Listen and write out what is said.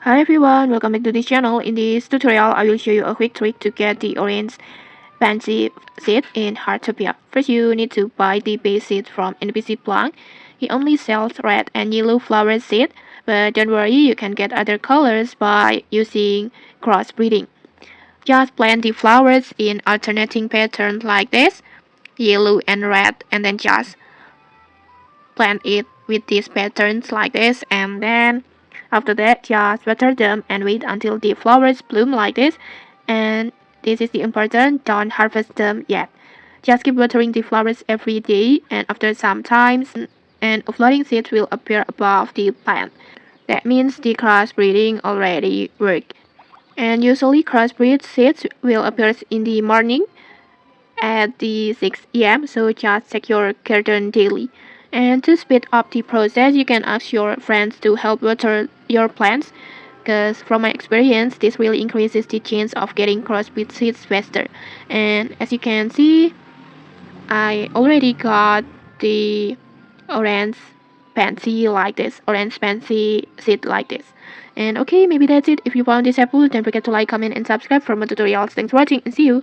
Hi everyone, welcome back to this channel. In this tutorial, I will show you a quick trick to get the orange pansy seed in Heartopia. First, you need to buy the base seed from NPC Blanc. He only sells red and yellow flower seed, but don't worry, you can get other colors by using crossbreeding. Just plant the flowers in alternating patterns like this, yellow and red, and then just plant it with these patterns like this, and then after that just water them and wait until the flowers bloom like this. And this is the important, don't harvest them yet. Just keep watering the flowers every day, and after some time and floating seeds will appear above the plant. That means the crossbreeding already worked. And usually crossbreed seeds will appear in the morning at the 6 a.m. so just check your garden daily. And to speed up the process, you can ask your friends to help water your plants, because from my experience, this really increases the chance of getting crossbreed seeds faster. And as you can see, I already got the orange orange pansy seed like this. And okay, maybe that's it. If you found this helpful, don't forget to like, comment, and subscribe for more tutorials. Thanks for watching and see you.